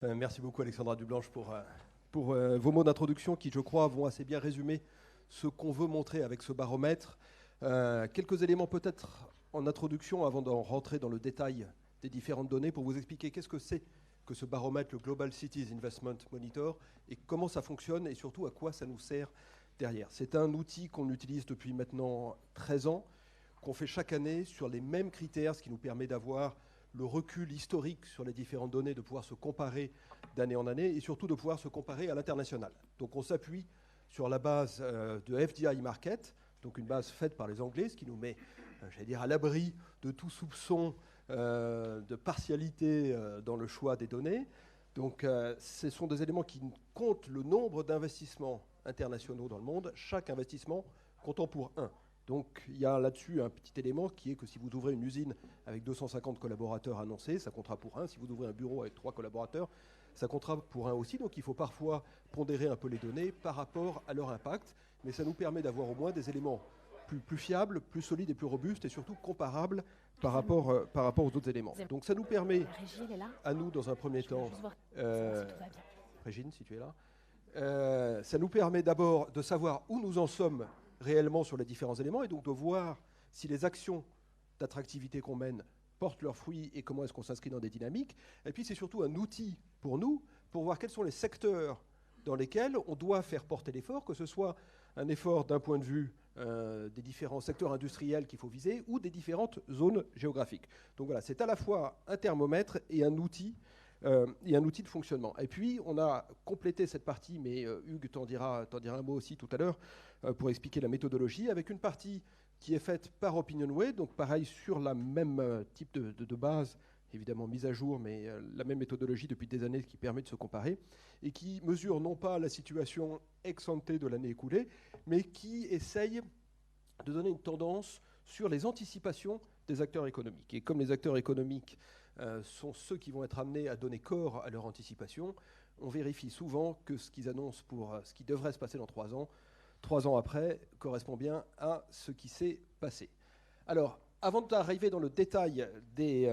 Merci beaucoup Alexandra Dublanche pour vos mots d'introduction qui, je crois, vont assez bien résumer ce qu'on veut montrer avec ce baromètre. Quelques éléments peut-être en introduction avant d'en rentrer dans le détail des différentes données pour vous expliquer qu'est-ce que c'est que ce baromètre, le Global Cities Investment Monitor, et comment ça fonctionne et surtout à quoi ça nous sert derrière. C'est un outil qu'on utilise depuis maintenant 13 ans, qu'on fait chaque année sur les mêmes critères, ce qui nous permet d'avoir le recul historique sur les différentes données, de pouvoir se comparer d'année en année et surtout de pouvoir se comparer à l'international. Donc on s'appuie sur la base de FDI Market, donc une base faite par les Anglais, ce qui nous met, j'allais dire, à l'abri de tout soupçon de partialité dans le choix des données. Donc ce sont des éléments qui comptent le nombre d'investissements internationaux dans le monde, chaque investissement comptant pour un. Donc il y a là-dessus un petit élément qui est que si vous ouvrez une usine avec 250 collaborateurs annoncés, ça comptera pour un. Si vous ouvrez un bureau avec 3 collaborateurs, ça comptera pour un aussi. Donc il faut parfois pondérer un peu les données par rapport à leur impact. Mais ça nous permet d'avoir au moins des éléments plus fiables, plus solides et plus robustes et surtout comparables par rapport aux autres éléments. Donc ça nous permet, à nous dans un premier temps, Régine, si tu es là, ça nous permet d'abord de savoir où nous en sommes réellement sur les différents éléments et donc de voir si les actions d'attractivité qu'on mène portent leurs fruits et comment est-ce qu'on s'inscrit dans des dynamiques. Et puis c'est surtout un outil pour nous pour voir quels sont les secteurs dans lesquels on doit faire porter l'effort, que ce soit un effort d'un point de vue des différents secteurs industriels qu'il faut viser ou des différentes zones géographiques. Donc voilà, c'est à la fois un thermomètre et un outil de fonctionnement. Et puis, on a complété cette partie, mais Hugues t'en dira un mot aussi tout à l'heure, pour expliquer la méthodologie, avec une partie qui est faite par OpinionWay, donc pareil sur la même type de base, évidemment mise à jour, mais la même méthodologie depuis des années qui permet de se comparer, et qui mesure non pas la situation ex-ante de l'année écoulée, mais qui essaye de donner une tendance sur les anticipations des acteurs économiques. Et comme les acteurs économiques sont ceux qui vont être amenés à donner corps à leur anticipation, on vérifie souvent que ce qu'ils annoncent pour ce qui devrait se passer dans 3 ans après, correspond bien à ce qui s'est passé. Alors, avant d'arriver dans le détail des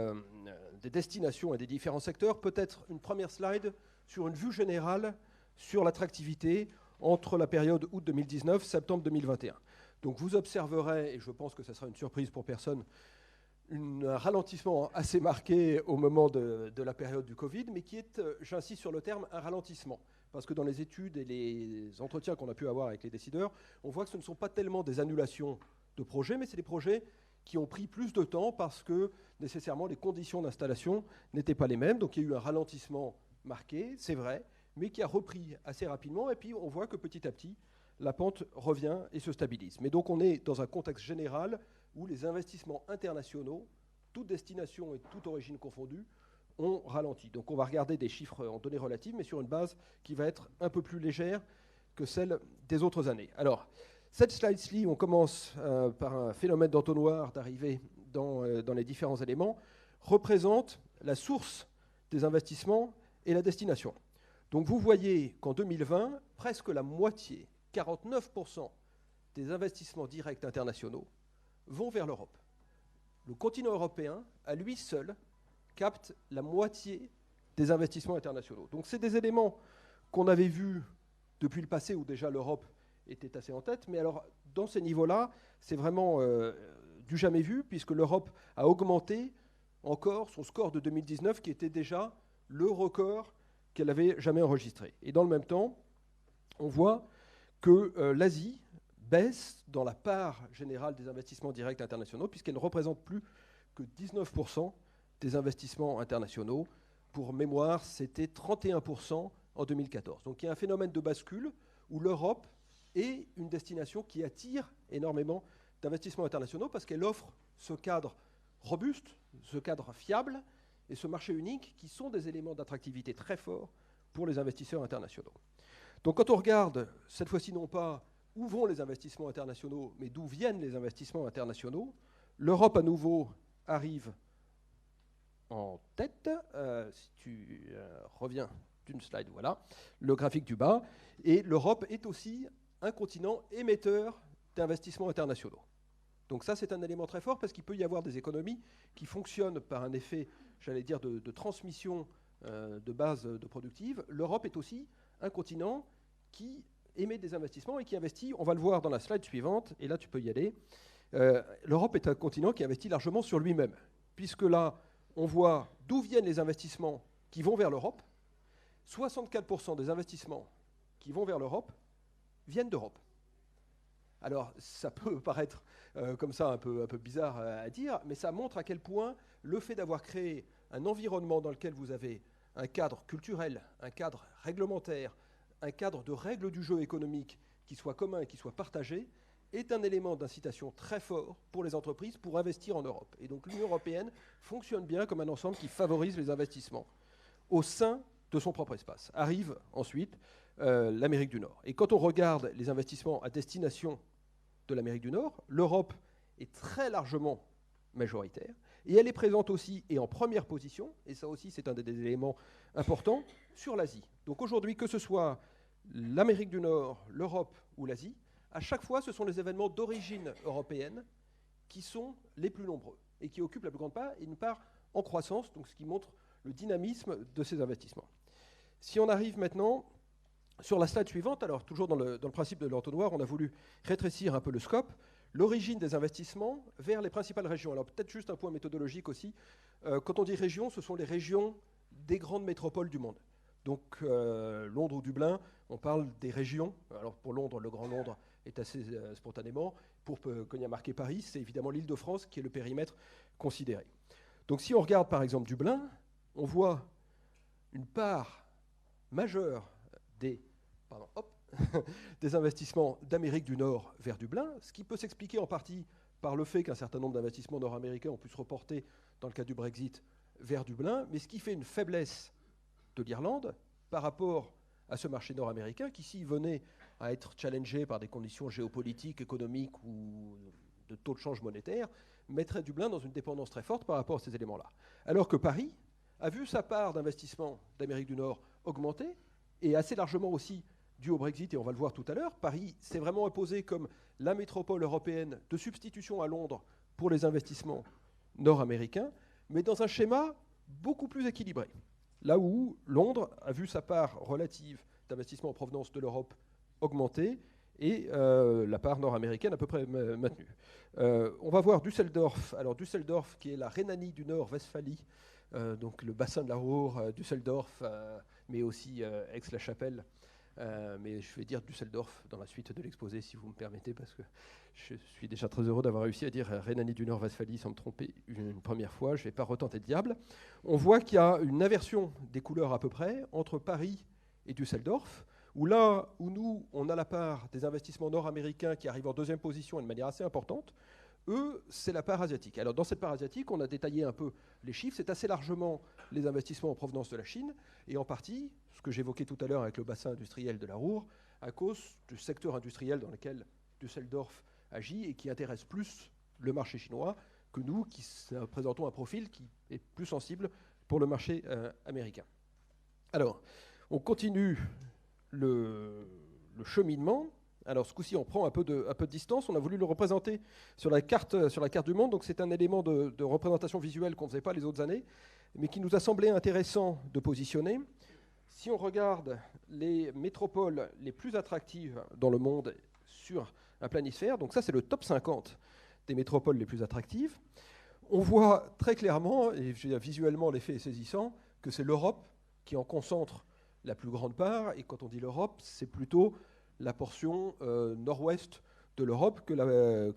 destinations et des différents secteurs, peut-être une première slide sur une vue générale sur l'attractivité entre la période août 2019 septembre 2021. Donc vous observerez, et je pense que ce sera une surprise pour personne, un ralentissement assez marqué au moment de la période du Covid, mais qui est, j'insiste sur le terme, un ralentissement. Parce que dans les études et les entretiens qu'on a pu avoir avec les décideurs, on voit que ce ne sont pas tellement des annulations de projets, mais c'est des projets qui ont pris plus de temps parce que nécessairement les conditions d'installation n'étaient pas les mêmes. Donc il y a eu un ralentissement marqué, c'est vrai, mais qui a repris assez rapidement. Et puis on voit que petit à petit, la pente revient et se stabilise. Mais donc on est dans un contexte général où les investissements internationaux, toutes destinations et toute origine confondue, ont ralenti. Donc on va regarder des chiffres en données relatives, mais sur une base qui va être un peu plus légère que celle des autres années. Alors, cette slide-ci, on commence par un phénomène d'entonnoir d'arrivée dans les différents éléments, représente la source des investissements et la destination. Donc vous voyez qu'en 2020, presque la moitié, 49% des investissements directs internationaux vont vers l'Europe. Le continent européen, à lui seul, capte la moitié des investissements internationaux. Donc c'est des éléments qu'on avait vus depuis le passé où déjà l'Europe était assez en tête, mais alors dans ces niveaux-là, c'est vraiment du jamais vu, puisque l'Europe a augmenté encore son score de 2019, qui était déjà le record qu'elle avait jamais enregistré. Et dans le même temps, on voit que l'Asie baisse dans la part générale des investissements directs internationaux, puisqu'elle ne représente plus que 19% des investissements internationaux. Pour mémoire, c'était 31% en 2014. Donc il y a un phénomène de bascule où l'Europe est une destination qui attire énormément d'investissements internationaux parce qu'elle offre ce cadre robuste, ce cadre fiable et ce marché unique qui sont des éléments d'attractivité très forts pour les investisseurs internationaux. Donc quand on regarde, cette fois-ci non pas où vont les investissements internationaux, mais d'où viennent les investissements internationaux, l'Europe à nouveau arrive en tête. Si tu reviens d'une slide, voilà, le graphique du bas. Et l'Europe est aussi un continent émetteur d'investissements internationaux. Donc ça, c'est un élément très fort parce qu'il peut y avoir des économies qui fonctionnent par un effet, j'allais dire, de transmission de base de productive, l'Europe est aussi un continent qui émet des investissements et qui investit, on va le voir dans la slide suivante, et là tu peux y aller, l'Europe est un continent qui investit largement sur lui-même, puisque là, on voit d'où viennent les investissements qui vont vers l'Europe. 64% des investissements qui vont vers l'Europe viennent d'Europe. Alors, ça peut paraître comme ça un peu bizarre à dire, mais ça montre à quel point le fait d'avoir créé un environnement dans lequel vous avez un cadre culturel, un cadre réglementaire, un cadre de règles du jeu économique qui soit commun et qui soit partagé, est un élément d'incitation très fort pour les entreprises pour investir en Europe. Et donc l'Union européenne fonctionne bien comme un ensemble qui favorise les investissements au sein de son propre espace. Arrive ensuite l'Amérique du Nord. Et quand on regarde les investissements à destination de l'Amérique du Nord, l'Europe est très largement majoritaire, et elle est présente aussi et en première position, et ça aussi c'est un des éléments importants, sur l'Asie. Donc aujourd'hui, que ce soit l'Amérique du Nord, l'Europe ou l'Asie, à chaque fois ce sont les événements d'origine européenne qui sont les plus nombreux et qui occupent la plus grande part, et une part en croissance, donc ce qui montre le dynamisme de ces investissements. Si on arrive maintenant sur la slide suivante, alors toujours dans le principe de l'entonnoir, on a voulu rétrécir un peu le scope, l'origine des investissements vers les principales régions. Alors peut-être juste un point méthodologique aussi. Quand on dit région, ce sont les régions des grandes métropoles du monde. Donc Londres ou Dublin, on parle des régions. Alors pour Londres, le Grand Londres est assez spontanément. Pour quand il y a marqué Paris, c'est évidemment l'Île-de-France qui est le périmètre considéré. Donc si on regarde par exemple Dublin, on voit une part majeure des investissements d'Amérique du Nord vers Dublin, ce qui peut s'expliquer en partie par le fait qu'un certain nombre d'investissements nord-américains ont pu se reporter, dans le cas du Brexit, vers Dublin, mais ce qui fait une faiblesse de l'Irlande par rapport à ce marché nord-américain qui, s'il venait à être challengé par des conditions géopolitiques, économiques ou de taux de change monétaire, mettrait Dublin dans une dépendance très forte par rapport à ces éléments-là. Alors que Paris a vu sa part d'investissement d'Amérique du Nord augmenter, et assez largement aussi dû au Brexit, et on va le voir tout à l'heure. Paris s'est vraiment imposé comme la métropole européenne de substitution à Londres pour les investissements nord-américains, mais dans un schéma beaucoup plus équilibré. Là où Londres a vu sa part relative d'investissement en provenance de l'Europe augmenter, et la part nord-américaine à peu près maintenue. On va voir Düsseldorf. Alors Düsseldorf, qui est la Rhénanie du Nord-Westphalie, donc le bassin de la Ruhr, Düsseldorf, mais aussi Aix-la-Chapelle. Mais je vais dire Düsseldorf dans la suite de l'exposé, si vous me permettez, parce que je suis déjà très heureux d'avoir réussi à dire Rhénanie du Nord-Westphalie sans me tromper une première fois. Je ne vais pas retenter le diable. On voit qu'il y a une inversion des couleurs à peu près entre Paris et Düsseldorf, où là où nous, on a la part des investissements nord-américains qui arrivent en deuxième position et de manière assez importante, eux, c'est la part asiatique. Alors dans cette part asiatique, on a détaillé un peu les chiffres. C'est assez largement les investissements en provenance de la Chine, et en partie, ce que j'évoquais tout à l'heure avec le bassin industriel de la Ruhr, à cause du secteur industriel dans lequel Düsseldorf agit et qui intéresse plus le marché chinois que nous, qui présentons un profil qui est plus sensible pour le marché américain. Alors, on continue le cheminement. Alors ce coup-ci, on prend un peu de distance. On a voulu le représenter sur la carte du monde. Donc c'est un élément de représentation visuelle qu'on ne faisait pas les autres années, mais qui nous a semblé intéressant de positionner. Si on regarde les métropoles les plus attractives dans le monde sur un planisphère, donc ça c'est le top 50 des métropoles les plus attractives, on voit très clairement, et visuellement l'effet est saisissant, que c'est l'Europe qui en concentre la plus grande part. Et quand on dit l'Europe, c'est plutôt la portion nord-ouest de l'Europe que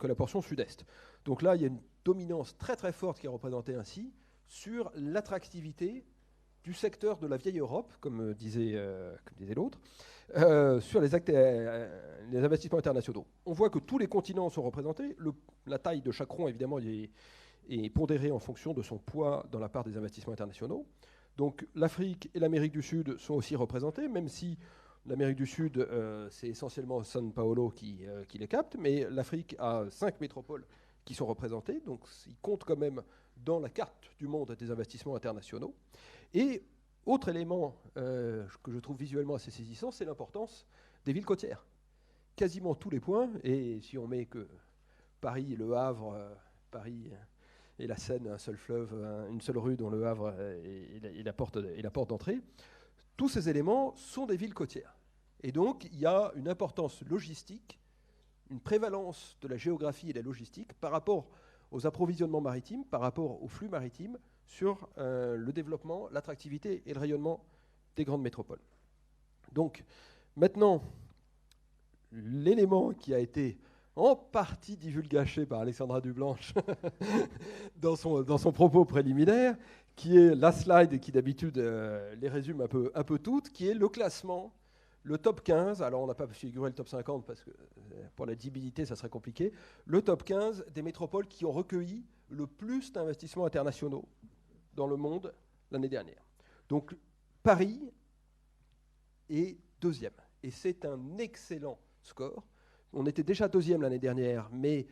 la portion sud-est. Donc là, il y a une dominance très très forte qui est représentée ainsi sur l'attractivité du secteur de la vieille Europe, comme disait l'autre, sur les investissements internationaux. On voit que tous les continents sont représentés. La taille de chaque rond, évidemment, est pondérée en fonction de son poids dans la part des investissements internationaux. Donc l'Afrique et l'Amérique du Sud sont aussi représentés, même si l'Amérique du Sud, c'est essentiellement São Paulo qui les capte, mais l'Afrique a 5 métropoles qui sont représentées, donc ils comptent quand même dans la carte du monde des investissements internationaux. Et autre élément que je trouve visuellement assez saisissant, c'est l'importance des villes côtières. Quasiment tous les points, et si on met que Paris, Le Havre, Paris et la Seine, un seul fleuve, une seule rue dont le Havre est la porte d'entrée. Tous ces éléments sont des villes côtières. Et donc, il y a une importance logistique, une prévalence de la géographie et de la logistique par rapport aux approvisionnements maritimes, par rapport aux flux maritimes, sur le développement, l'attractivité et le rayonnement des grandes métropoles. Donc, maintenant, l'élément qui a été en partie divulgaché par Alexandra Dublanche dans son propos préliminaire, qui est la slide et qui d'habitude les résume un peu toutes, qui est le classement, le top 15, alors on n'a pas figuré le top 50 parce que pour la lisibilité ça serait compliqué, le top 15 des métropoles qui ont recueilli le plus d'investissements internationaux dans le monde l'année dernière. Donc Paris est deuxième, et c'est un excellent score. On était déjà deuxième l'année dernière, mais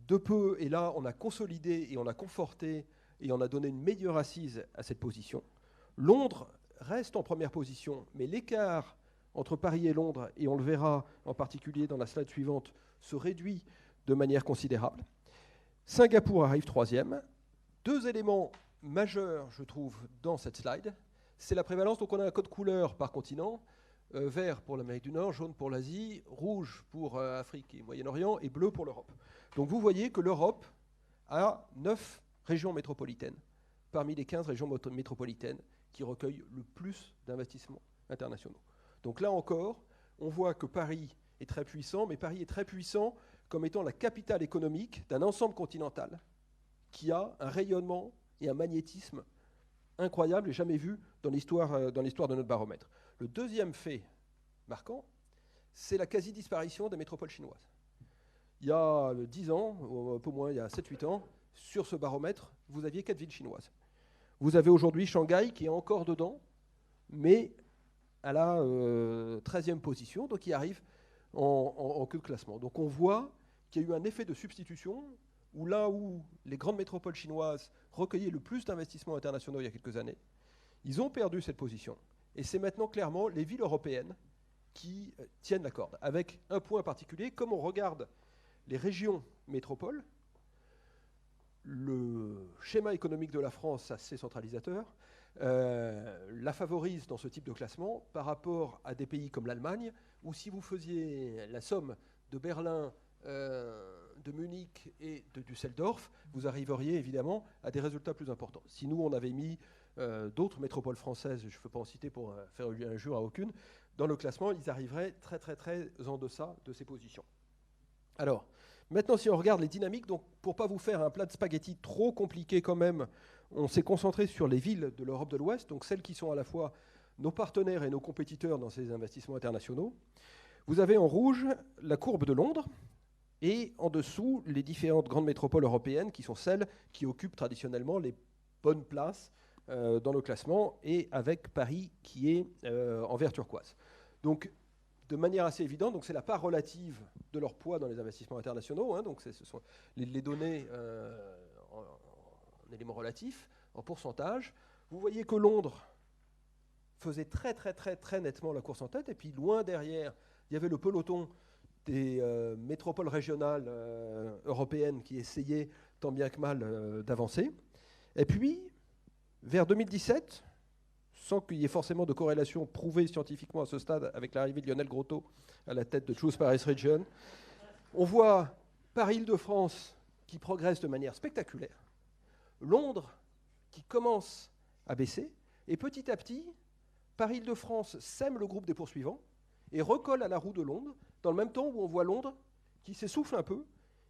de peu, et là on a consolidé et on a conforté et on a donné une meilleure assise à cette position. Londres reste en première position, mais l'écart entre Paris et Londres, et on le verra en particulier dans la slide suivante, se réduit de manière considérable. Singapour arrive troisième. Deux éléments majeurs, je trouve, dans cette slide. C'est la prévalence, donc on a un code couleur par continent, vert pour l'Amérique du Nord, jaune pour l'Asie, rouge pour Afrique et Moyen-Orient, et bleu pour l'Europe. Donc vous voyez que l'Europe a 9 régions métropolitaines, parmi les 15 régions métropolitaines qui recueillent le plus d'investissements internationaux. Donc là encore, on voit que Paris est très puissant, mais Paris est très puissant comme étant la capitale économique d'un ensemble continental qui a un rayonnement et un magnétisme incroyable et jamais vu dans l'histoire de notre baromètre. Le deuxième fait marquant, c'est la quasi-disparition des métropoles chinoises. Il y a 10 ans, ou un peu moins, il y a 7-8 ans, sur ce baromètre, vous aviez 4 villes chinoises. Vous avez aujourd'hui Shanghai qui est encore dedans, mais à la 13e position, donc il arrive en queue de classement. Donc on voit qu'il y a eu un effet de substitution, où là où les grandes métropoles chinoises recueillaient le plus d'investissements internationaux il y a quelques années, ils ont perdu cette position. Et c'est maintenant clairement les villes européennes qui tiennent la corde, avec un point particulier, comme on regarde les régions métropoles, le schéma économique de la France, assez centralisateur, la favorise dans ce type de classement par rapport à des pays comme l'Allemagne, où si vous faisiez la somme de Berlin, de Munich et de Düsseldorf, vous arriveriez évidemment à des résultats plus importants. Si nous, on avait mis d'autres métropoles françaises, je ne peux pas en citer pour faire injure à aucune, dans le classement, ils arriveraient très très très en deçà de ces positions. Alors, maintenant, si on regarde les dynamiques, donc pour ne pas vous faire un plat de spaghettis trop compliqué quand même, on s'est concentré sur les villes de l'Europe de l'Ouest, donc celles qui sont à la fois nos partenaires et nos compétiteurs dans ces investissements internationaux. Vous avez en rouge la courbe de Londres et en dessous les différentes grandes métropoles européennes qui sont celles qui occupent traditionnellement les bonnes places dans le classement, et avec Paris qui est en vert turquoise. Donc, de manière assez évidente, donc c'est la part relative de leur poids dans les investissements internationaux, hein, donc ce sont les données en éléments relatifs, en pourcentage. Vous voyez que Londres faisait très très très très nettement la course en tête, et puis loin derrière, il y avait le peloton des métropoles régionales européennes qui essayaient tant bien que mal d'avancer. Et puis, vers 2017, sans qu'il y ait forcément de corrélation prouvée scientifiquement à ce stade avec l'arrivée de Lionel Grotto à la tête de Choose Paris Region, on voit Paris-Île-de-France qui progresse de manière spectaculaire, Londres qui commence à baisser, et petit à petit, Paris-Île-de-France sème le groupe des poursuivants et recolle à la roue de Londres, dans le même temps où on voit Londres qui s'essouffle un peu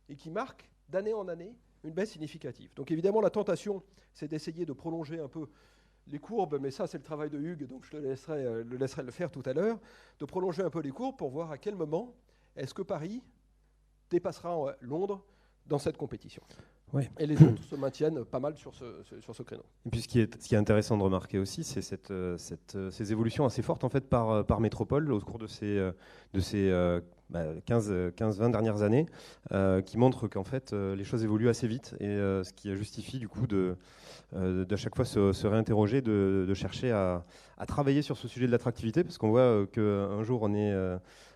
et qui marque d'année en année une baisse significative. Donc évidemment, la tentation, c'est d'essayer de prolonger un peu les courbes, mais ça c'est le travail de Hugues, donc je le laisserai le faire tout à l'heure, de prolonger un peu les courbes pour voir à quel moment est-ce que Paris dépassera Londres dans cette compétition. Ouais. Et les autres se maintiennent pas mal sur ce créneau. Et puis ce qui est intéressant de remarquer aussi, c'est ces évolutions assez fortes en fait par métropole au cours de ces 15-20 dernières années, qui montrent qu'en fait les choses évoluent assez vite, et ce qui justifie du coup de chaque fois se réinterroger, de chercher à travailler sur ce sujet de l'attractivité, parce qu'on voit qu'un jour on est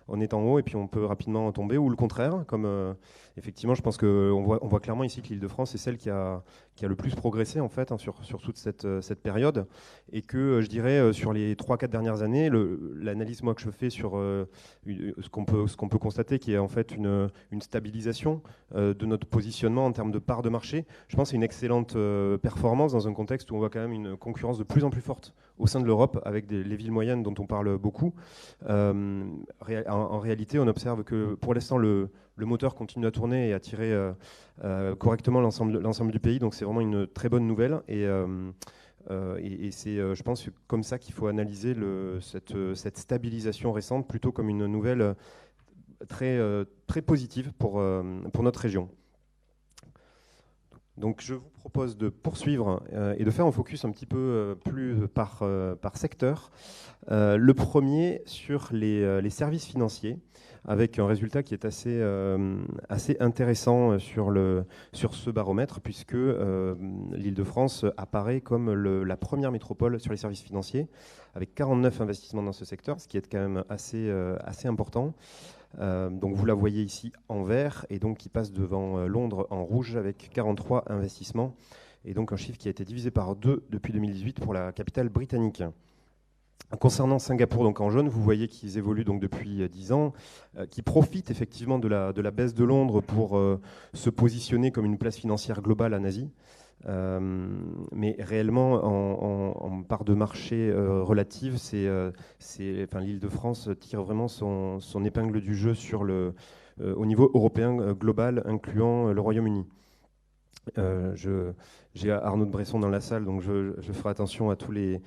on est en haut et puis on peut rapidement tomber, ou le contraire, comme effectivement, je pense qu'on voit clairement ici que l'Île-de-France est celle qui a le plus progressé en fait, hein, sur toute cette période, et que je dirais sur les 3-4 dernières années, l'analyse moi que je fais sur ce qu'on peut constater, qui est en fait une stabilisation de notre positionnement en termes de part de marché. Je pense que c'est une excellente performance dans un contexte où on voit quand même une concurrence de plus en plus forte au sein de l'Europe avec les villes moyennes dont on parle beaucoup. En réalité, on observe que pour l'instant, le moteur continue à tourner et à tirer correctement l'ensemble du pays. Donc c'est vraiment une très bonne nouvelle. Et c'est, je pense, comme ça qu'il faut analyser cette stabilisation récente plutôt comme une nouvelle très positive pour notre région. Donc je vous propose de poursuivre et de faire un focus un petit peu plus par secteur. Le premier sur les services financiers, avec un résultat qui est assez intéressant sur ce baromètre, puisque l'Île-de-France apparaît comme la première métropole sur les services financiers, avec 49 investissements dans ce secteur, ce qui est quand même assez important. Donc vous la voyez ici en vert, et donc qui passe devant Londres en rouge avec 43 investissements, et donc un chiffre qui a été divisé par 2 depuis 2018 pour la capitale britannique. Concernant Singapour, donc en jaune, vous voyez qu'ils évoluent donc depuis 10 ans, qui profitent effectivement de la baisse de Londres pour se positionner comme une place financière globale en Asie. Mais réellement, en part de marché relative, l'Île-de-France tire vraiment son épingle du jeu au niveau européen global, incluant le Royaume-Uni. J'ai Arnaud de Bresson dans la salle, donc je ferai attention à tous les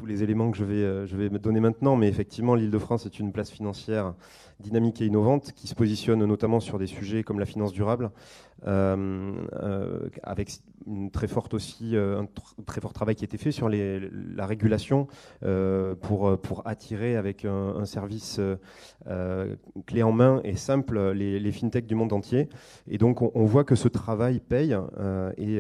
éléments que je vais me donner maintenant. Mais effectivement, l'Île-de-France est une place financière dynamique et innovante qui se positionne notamment sur des sujets comme la finance durable, avec un très fort travail qui a été fait sur la régulation pour attirer avec un service clé en main et simple les fintechs du monde entier. Et donc on voit que ce travail paye et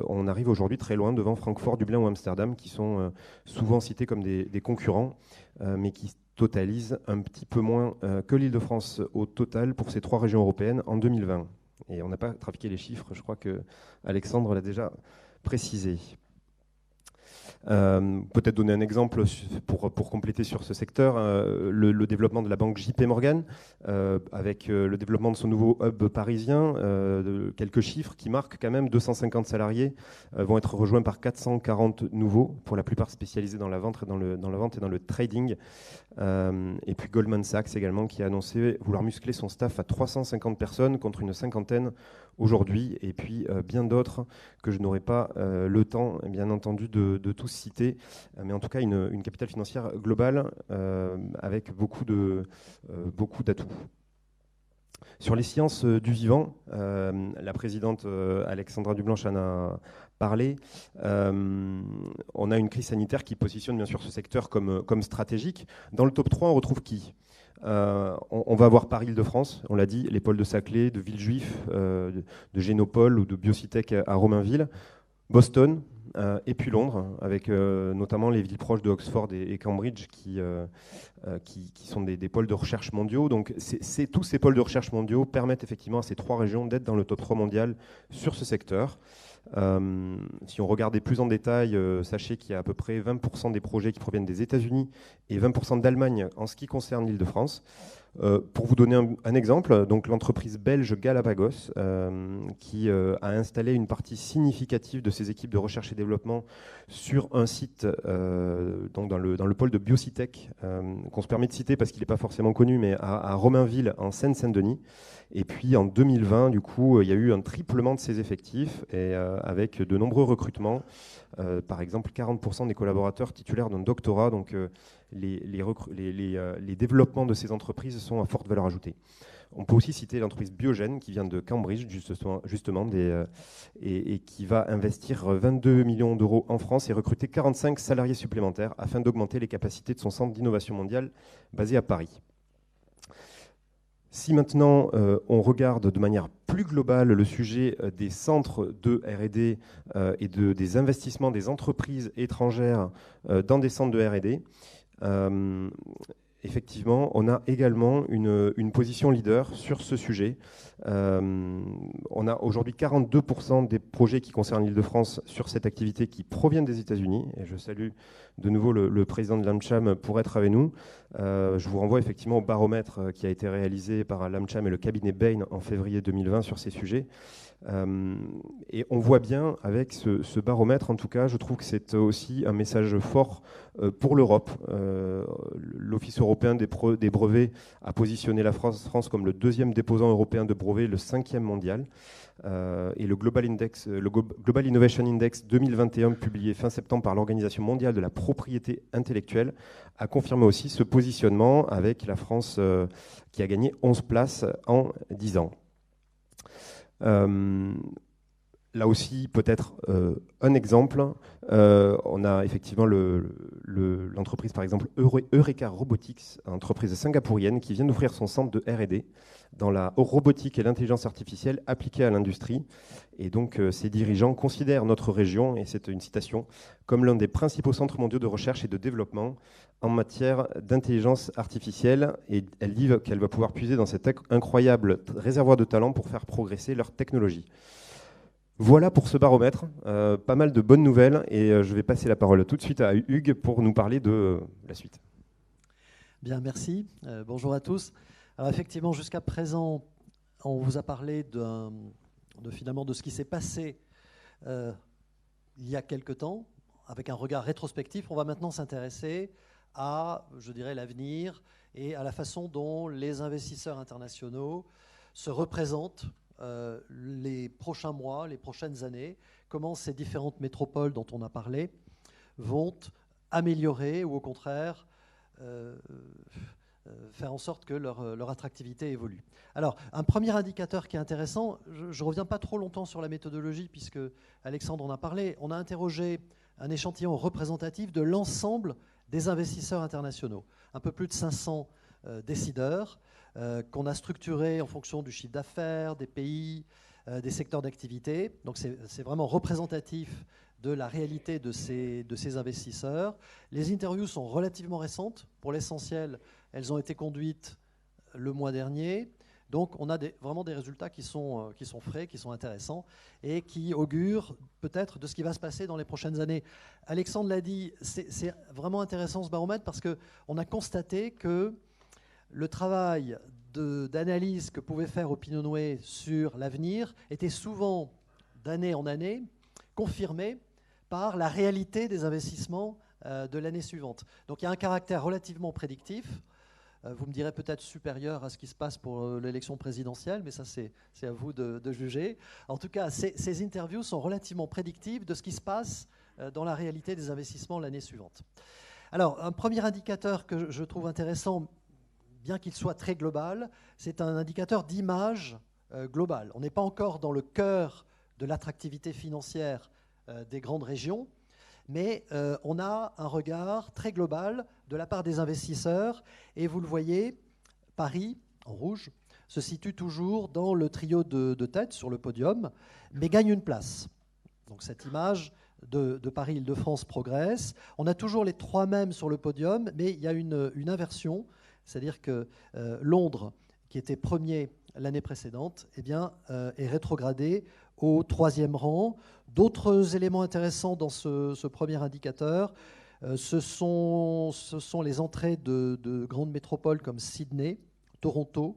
on arrive aujourd'hui très loin devant Francfort, Dublin ou Amsterdam, qui sont souvent cités comme des concurrents, mais qui totalisent un petit peu moins que l'Île-de-France au total pour ces 3 régions européennes en 2020. Et on n'a pas trafiqué les chiffres, je crois que Alexandre l'a déjà précisé. Peut-être donner un exemple pour compléter sur ce secteur, le développement de la banque JP Morgan, avec le développement de son nouveau hub parisien, quelques chiffres qui marquent quand même 250 salariés vont être rejoints par 440 nouveaux, pour la plupart spécialisés dans la vente et dans le trading. Et puis Goldman Sachs également, qui a annoncé vouloir muscler son staff à 350 personnes contre une cinquantaine aujourd'hui, et puis bien d'autres que je n'aurai pas le temps, bien entendu, de tous citer, mais en tout cas une capitale financière globale avec beaucoup d'atouts. Sur les sciences du vivant, la présidente Alexandra Dublanche en a parlé. On a une crise sanitaire qui positionne bien sûr ce secteur comme stratégique. Dans le top 3, on retrouve qui ? On va avoir Paris-Île-de-France, on l'a dit, les pôles de Saclay, de Villejuif, de Génopole ou de Biocitech à Romainville, Boston, et puis Londres, avec notamment les villes proches de Oxford et Cambridge qui sont des pôles de recherche mondiaux. Donc tous ces pôles de recherche mondiaux permettent effectivement à ces 3 régions d'être dans le top 3 mondial sur ce secteur. Si on regardait plus en détail, sachez qu'il y a à peu près 20% des projets qui proviennent des États-Unis et 20% d'Allemagne en ce qui concerne l'Île-de-France. Pour vous donner un exemple, donc l'entreprise belge Galapagos qui a installé une partie significative de ses équipes de recherche et développement sur un site donc dans le pôle de Biocitech qu'on se permet de citer parce qu'il n'est pas forcément connu, mais à Romainville en Seine-Saint-Denis. Et puis en 2020, du coup, il y a eu un triplement de ses effectifs et avec de nombreux recrutements. Par exemple, 40% des collaborateurs titulaires d'un doctorat. Donc les développements de ces entreprises sont à forte valeur ajoutée. On peut aussi citer l'entreprise Biogène qui vient de Cambridge, justement, et qui va investir 22 millions d'euros en France et recruter 45 salariés supplémentaires afin d'augmenter les capacités de son centre d'innovation mondiale basé à Paris. Si maintenant on regarde de manière plus globale le sujet des centres de R&D et des investissements des entreprises étrangères dans des centres de R&D, effectivement, on a également une position leader sur ce sujet. On a aujourd'hui 42% des projets qui concernent l'Île-de-France sur cette activité qui proviennent des États-Unis. Et je salue de nouveau le président de l'AmCham pour être avec nous. Je vous renvoie effectivement au baromètre qui a été réalisé par l'AmCham et le cabinet Bain en février 2020 sur ces sujets. Et on voit bien avec ce baromètre, en tout cas, je trouve que c'est aussi un message fort pour l'Europe. L'Office européen des brevets a positionné la France comme le 2e déposant européen de brevets, le 5e mondial. Et le Global Innovation Index 2021, publié fin septembre par l'Organisation mondiale de la propriété intellectuelle, a confirmé aussi ce positionnement avec la France qui a gagné 11 places en 10 ans. Là aussi, peut-être un exemple, on a effectivement l'entreprise, par exemple, Eureka Robotics, entreprise singapourienne qui vient d'ouvrir son centre de R&D dans la robotique et l'intelligence artificielle appliquée à l'industrie. Et donc, ses dirigeants considèrent notre région, et c'est une citation, comme l'un des principaux centres mondiaux de recherche et de développement en matière d'intelligence artificielle. Et elle dit qu'elle va pouvoir puiser dans cet incroyable réservoir de talent pour faire progresser leur technologie. Voilà pour ce baromètre, pas mal de bonnes nouvelles, et je vais passer la parole tout de suite à Hugues pour nous parler de la suite. Bien, merci. Bonjour à tous. Alors effectivement, jusqu'à présent, on vous a parlé finalement de ce qui s'est passé il y a quelque temps, avec un regard rétrospectif. On va maintenant s'intéresser à, je dirais, l'avenir et à la façon dont les investisseurs internationaux se représentent les prochains mois, les prochaines années, comment ces différentes métropoles dont on a parlé vont améliorer ou au contraire faire en sorte que leur attractivité évolue. Alors, un premier indicateur qui est intéressant, je ne reviens pas trop longtemps sur la méthodologie puisque Alexandre en a parlé, on a interrogé un échantillon représentatif de l'ensemble des investisseurs internationaux, un peu plus de 500 décideurs, qu'on a structuré en fonction du chiffre d'affaires, des pays, des secteurs d'activité. Donc c'est vraiment représentatif de la réalité de ces investisseurs. Les interviews sont relativement récentes. Pour l'essentiel, elles ont été conduites le mois dernier. Donc on a vraiment des résultats qui sont frais, qui sont intéressants et qui augurent peut-être de ce qui va se passer dans les prochaines années. Alexandre l'a dit, c'est vraiment intéressant ce baromètre parce qu'on a constaté que le travail d'analyse que pouvait faire Opinionway sur l'avenir était souvent, d'année en année, confirmé par la réalité des investissements de l'année suivante. Donc il y a un caractère relativement prédictif. Vous me direz peut-être supérieur à ce qui se passe pour l'élection présidentielle, mais ça c'est à vous de juger. En tout cas, ces interviews sont relativement prédictives de ce qui se passe dans la réalité des investissements l'année suivante. Alors, un premier indicateur que je trouve intéressant, bien qu'il soit très global, c'est un indicateur d'image globale. On n'est pas encore dans le cœur de l'attractivité financière des grandes régions, mais on a un regard très global de la part des investisseurs. Et vous le voyez, Paris, en rouge, se situe toujours dans le trio de tête sur le podium, mais gagne une place. Donc cette image de Paris-Île-de-France progresse. On a toujours les trois mêmes sur le podium, mais il y a une inversion. C'est-à-dire que Londres, qui était premier l'année précédente, eh bien, est rétrogradé au 3e rang. D'autres éléments intéressants dans ce premier indicateur, ce sont les entrées de grandes métropoles comme Sydney, Toronto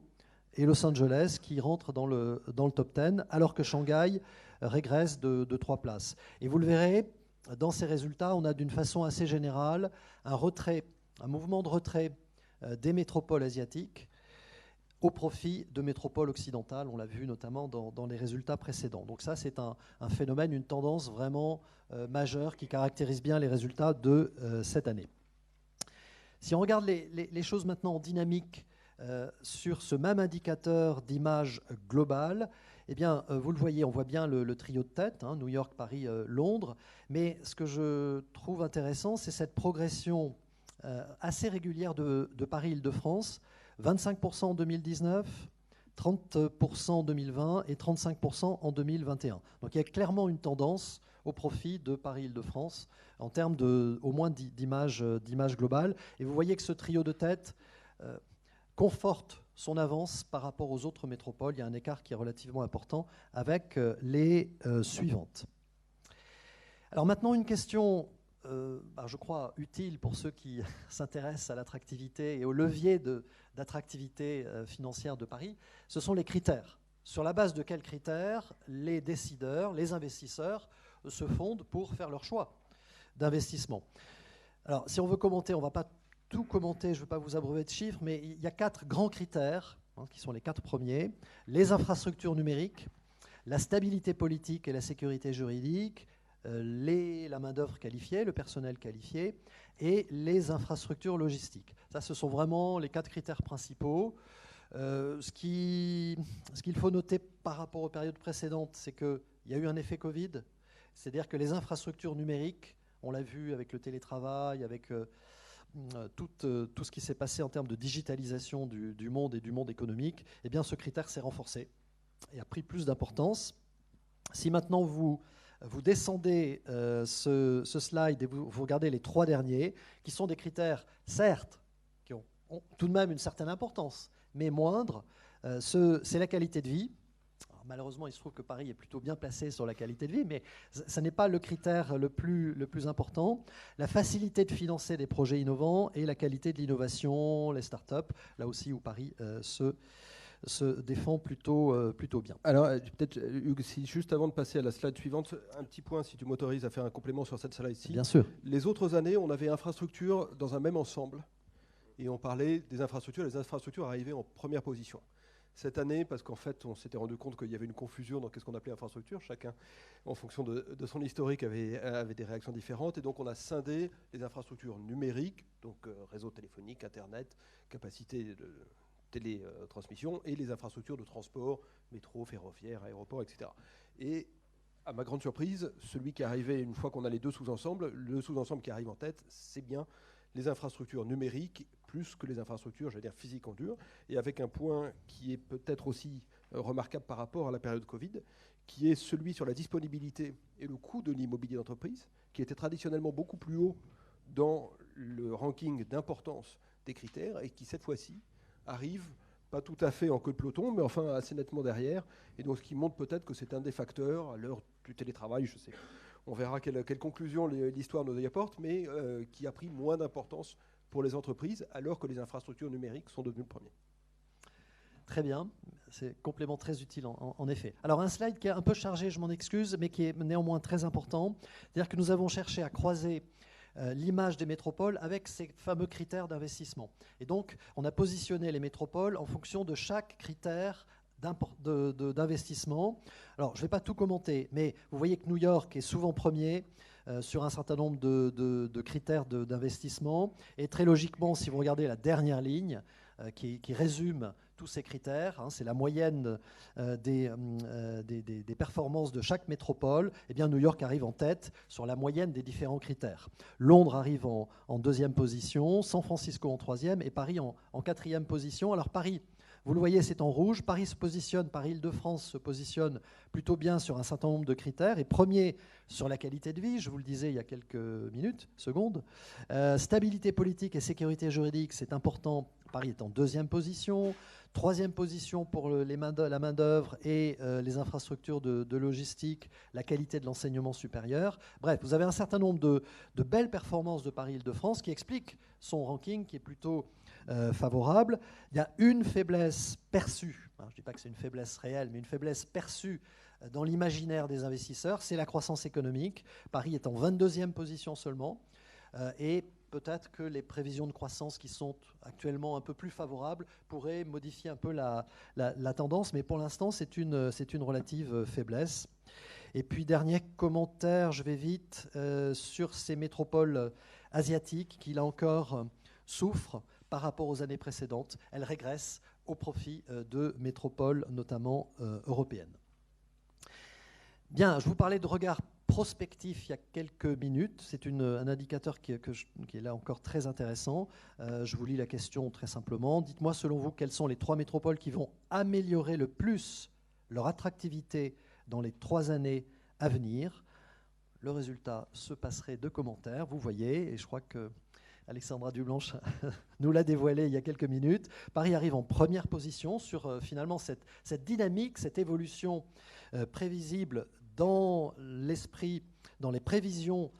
et Los Angeles qui rentrent dans le top 10, alors que Shanghai régresse de 3 places. Et vous le verrez, dans ces résultats, on a d'une façon assez générale un mouvement de retrait des métropoles asiatiques au profit de métropoles occidentales. On l'a vu notamment dans les résultats précédents. Donc ça, c'est un phénomène, une tendance vraiment majeure qui caractérise bien les résultats de cette année. Si on regarde les choses maintenant en dynamique sur ce même indicateur d'image globale, eh bien, vous le voyez, on voit bien le trio de tête, hein, New York, Paris, Londres. Mais ce que je trouve intéressant, c'est cette progression assez régulière de Paris-Île-de-France, 25% en 2019, 30% en 2020 et 35% en 2021. Donc il y a clairement une tendance au profit de Paris-Île-de-France en termes au moins d'image globale. Et vous voyez que ce trio de tête conforte son avance par rapport aux autres métropoles. Il y a un écart qui est relativement important avec les suivantes. Alors maintenant, une question, je crois, utile pour ceux qui s'intéressent à l'attractivité et au levier d'attractivité financière de Paris, ce sont les critères. Sur la base de quels critères les décideurs, les investisseurs se fondent pour faire leur choix d'investissement. Alors, si on veut commenter, on ne va pas tout commenter, je ne veux pas vous abreuver de chiffres, mais il y a 4 grands critères, qui sont les 4 premiers. Les infrastructures numériques, la stabilité politique et la sécurité juridique, la main-d'œuvre qualifiée, le personnel qualifié, et les infrastructures logistiques. Ça, ce sont vraiment les 4 critères principaux. Ce qu'il faut noter par rapport aux périodes précédentes, c'est qu'il y a eu un effet Covid, c'est-à-dire que les infrastructures numériques, on l'a vu avec le télétravail, avec tout ce qui s'est passé en termes de digitalisation du monde et du monde économique, eh bien ce critère s'est renforcé et a pris plus d'importance. Si maintenant vous descendez ce slide et vous regardez les 3 derniers, qui sont des critères, certes, qui ont tout de même une certaine importance, mais moindre, c'est la qualité de vie. Alors, malheureusement, il se trouve que Paris est plutôt bien placé sur la qualité de vie, mais ce n'est pas le critère le plus important. La facilité de financer des projets innovants et la qualité de l'innovation, les startups, là aussi où Paris se défend plutôt bien. Alors, peut-être, Hugues, si juste avant de passer à la slide suivante, un petit point, si tu m'autorises à faire un complément sur cette slide-ci. Bien sûr. Les autres années, on avait infrastructures dans un même ensemble, et on parlait des infrastructures. Les infrastructures arrivaient en première position. Cette année, parce qu'en fait, on s'était rendu compte qu'il y avait une confusion dans ce qu'on appelait infrastructure. Chacun, en fonction de son historique, avait des réactions différentes. Et donc, on a scindé les infrastructures numériques, donc réseau téléphonique, Internet, capacité de télétransmission, et les infrastructures de transport, métro, ferroviaire, aéroport, etc. Et à ma grande surprise, celui qui arrivait, une fois qu'on a les 2 sous-ensembles, le sous-ensemble qui arrive en tête, c'est bien les infrastructures numériques, plus que les infrastructures, j'allais dire, physiques en dur, et avec un point qui est peut-être aussi remarquable par rapport à la période Covid, qui est celui sur la disponibilité et le coût de l'immobilier d'entreprise, qui était traditionnellement beaucoup plus haut dans le ranking d'importance des critères, et qui, cette fois-ci, arrive pas tout à fait en queue de peloton, mais enfin assez nettement derrière, et donc ce qui montre peut-être que c'est un des facteurs, à l'heure du télétravail, je sais. On verra quelle conclusion l'histoire nous y apporte, mais qui a pris moins d'importance pour les entreprises, alors que les infrastructures numériques sont devenues le premier. Très bien, c'est complément très utile en effet. Alors un slide qui est un peu chargé, je m'en excuse, mais qui est néanmoins très important. C'est-à-dire que nous avons cherché à croiser l'image des métropoles avec ces fameux critères d'investissement. Et donc, on a positionné les métropoles en fonction de chaque critère d'investissement. Alors, je ne vais pas tout commenter, mais vous voyez que New York est souvent premier sur un certain nombre de critères d'investissement. Et très logiquement, si vous regardez la dernière ligne qui résume tous ces critères, c'est la moyenne des performances de chaque métropole, eh bien New York arrive en tête sur la moyenne des différents critères. Londres arrive en 2e position, San Francisco en 3e et Paris en 4e position. Alors Paris, vous le voyez, c'est en rouge. Paris Île-de-France se positionne plutôt bien sur un certain nombre de critères. Et premier sur la qualité de vie, je vous le disais il y a quelques secondes. Stabilité politique et sécurité juridique, c'est important. Paris est en 2e position. 3e position pour la main-d'œuvre et les infrastructures de logistique, la qualité de l'enseignement supérieur. Bref, vous avez un certain nombre de belles performances de Paris Île-de-France qui expliquent son ranking qui est plutôt favorable. Il y a une faiblesse perçue, je ne dis pas que c'est une faiblesse réelle, mais une faiblesse perçue dans l'imaginaire des investisseurs, c'est la croissance économique. Paris est en 22e position seulement, et peut-être que les prévisions de croissance qui sont actuellement un peu plus favorables pourraient modifier un peu la tendance, mais pour l'instant, c'est une relative faiblesse. Et puis, dernier commentaire, je vais vite, sur ces métropoles asiatiques qui, là encore, souffrent par rapport aux années précédentes. Elles régressent au profit de métropoles, notamment européennes. Bien, je vous parlais de regard prospectif il y a quelques minutes. C'est un indicateur qui est là encore très intéressant. Je vous lis la question très simplement. Dites-moi, selon vous, quelles sont les 3 métropoles qui vont améliorer le plus leur attractivité dans les 3 années à venir? Le résultat se passerait de commentaires, vous voyez, et je crois que Alexandra Dublanche nous l'a dévoilé il y a quelques minutes. Paris arrive en première position sur finalement cette dynamique, cette évolution prévisible dans l'esprit, dans les prévisions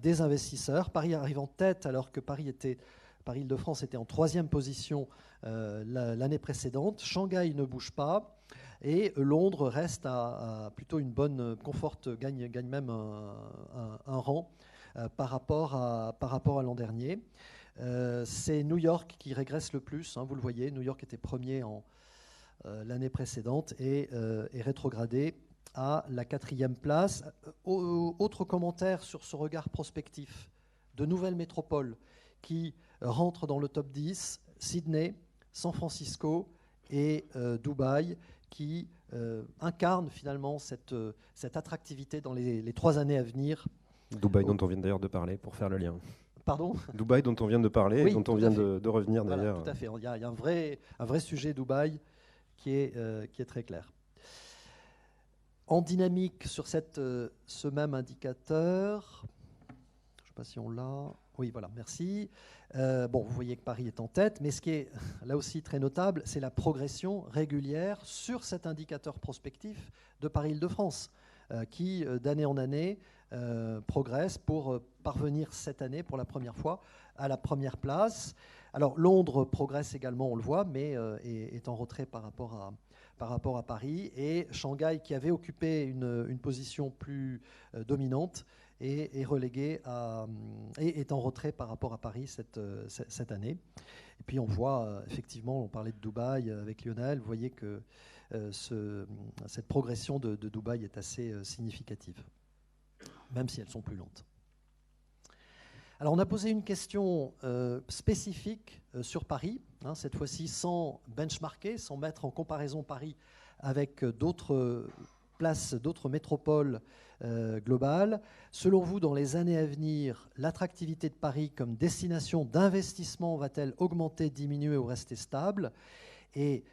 des investisseurs. Paris arrive en tête alors que Paris-Île-de-France était en troisième position l'année précédente. Shanghai ne bouge pas et Londres reste à plutôt une bonne, conforte, gagne même un rang par rapport à l'an dernier. C'est New York qui régresse le plus, vous le voyez. New York était premier l'année précédente et est rétrogradé à la 4e place. Autre commentaire sur ce regard prospectif de nouvelles métropoles qui rentrent dans le top 10, Sydney, San Francisco et Dubaï, qui incarnent finalement cette attractivité dans les 3 années à venir. Dubaï dont on vient d'ailleurs de parler, pour faire le lien. Pardon ? Dubaï dont on vient de parler, oui, dont on vient de revenir d'ailleurs. Tout à fait, il y a un vrai sujet Dubaï qui est très clair. En dynamique sur ce même indicateur, je ne sais pas si on l'a. Oui, voilà, merci. Vous voyez que Paris est en tête, mais ce qui est là aussi très notable, c'est la progression régulière sur cet indicateur prospectif de Paris-Île-de-France, qui d'année en année progresse pour parvenir cette année pour la première fois à la première place. Alors Londres progresse également, on le voit, mais est en retrait par rapport à Paris, et Shanghai, qui avait occupé une position plus dominante, est relégué et est en retrait par rapport à Paris cette année. Et puis on voit effectivement, on parlait de Dubaï avec Lionel, vous voyez que cette progression de Dubaï est assez significative, même si elles sont plus lentes. Alors on a posé une question spécifique sur Paris, cette fois-ci sans benchmarker, sans mettre en comparaison Paris avec d'autres places, d'autres métropoles globales. Selon vous, dans les années à venir, l'attractivité de Paris comme destination d'investissement va-t-elle augmenter, diminuer ou rester stable ? Et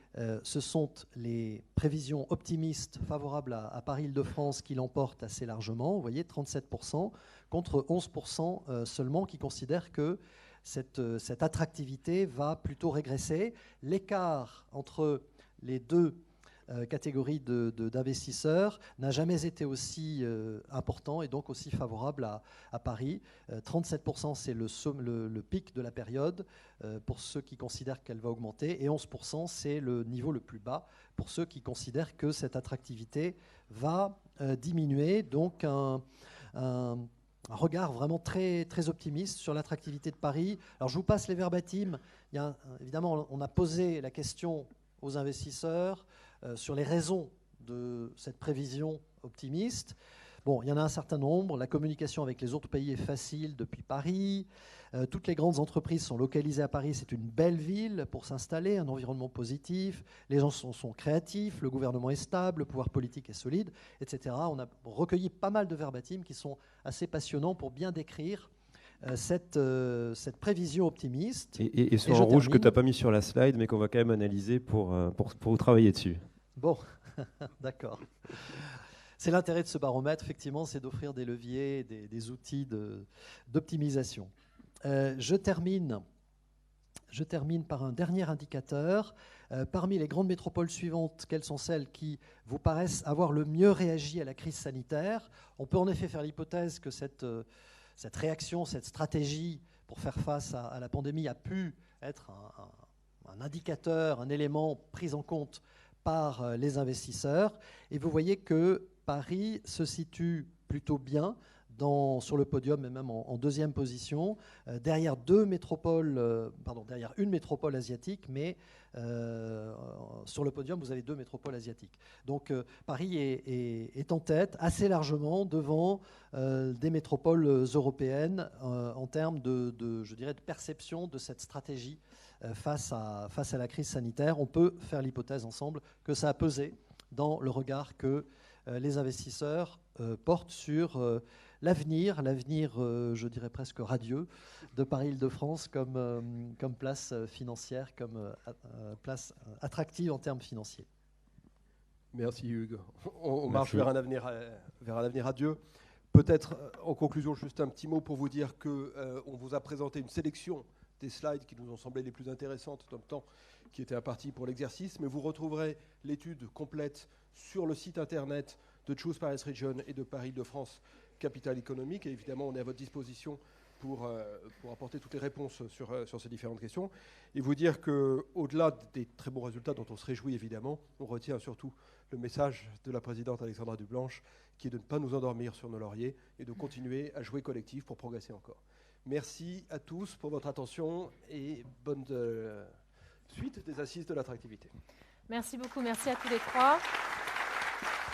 ce sont les prévisions optimistes favorables à Paris-Île-de-France qui l'emportent assez largement. Vous voyez, 37% contre 11% seulement qui considèrent que cette attractivité va plutôt régresser. L'écart entre les deux catégories d'investisseurs n'a jamais été aussi important et donc aussi favorable à Paris. 37%, c'est le pic de la période pour ceux qui considèrent qu'elle va augmenter, et 11%, c'est le niveau le plus bas pour ceux qui considèrent que cette attractivité va diminuer. Donc un regard vraiment très, très optimiste sur l'attractivité de Paris. Alors je vous passe les verbatims. Évidemment, on a posé la question aux investisseurs sur les raisons de cette prévision optimiste. Bon, il y en a un certain nombre. La communication avec les autres pays est facile depuis Paris. Toutes les grandes entreprises sont localisées à Paris. C'est une belle ville pour s'installer, un environnement positif. Les gens sont créatifs, le gouvernement est stable, le pouvoir politique est solide, etc. On a recueilli pas mal de verbatims qui sont assez passionnants pour bien décrire cette prévision optimiste. Et ce en rouge que tu n'as pas mis sur la slide, mais qu'on va quand même analyser pour travailler dessus. Bon, d'accord. C'est l'intérêt de ce baromètre, effectivement, c'est d'offrir des leviers, des outils d'optimisation. Je termine par un dernier indicateur. Parmi les grandes métropoles suivantes, quelles sont celles qui vous paraissent avoir le mieux réagi à la crise sanitaire ? On peut en effet faire l'hypothèse que cette réaction, cette stratégie pour faire face à la pandémie a pu être un indicateur, un élément pris en compte par les investisseurs. Et vous voyez que Paris se situe plutôt bien sur le podium, et même en deuxième position, derrière une métropole asiatique, mais sur le podium, vous avez 2 métropoles asiatiques. Donc Paris est en tête assez largement devant des métropoles européennes en termes je dirais, de perception de cette stratégie face à la crise sanitaire. On peut faire l'hypothèse ensemble que ça a pesé dans le regard que les investisseurs portent sur l'avenir, je dirais presque radieux, de Paris-Île-de-France comme place financière, comme place attractive en termes financiers. Merci Hugues. On marche vers un avenir radieux. Peut-être en conclusion juste un petit mot pour vous dire qu'on vous a présenté une sélection des slides qui nous ont semblé les plus intéressantes dans le temps qui était imparti pour l'exercice, mais vous retrouverez l'étude complète sur le site internet de Choose Paris Region et de Paris de France Capitale Économique. Et évidemment, on est à votre disposition pour apporter toutes les réponses sur ces différentes questions. Et vous dire qu'au-delà des très bons résultats dont on se réjouit évidemment, on retient surtout le message de la présidente Alexandra Dublanche, qui est de ne pas nous endormir sur nos lauriers et de continuer à jouer collectif pour progresser encore. Merci à tous pour votre attention et bonne suite des assises de l'attractivité. Merci beaucoup, merci à tous les trois.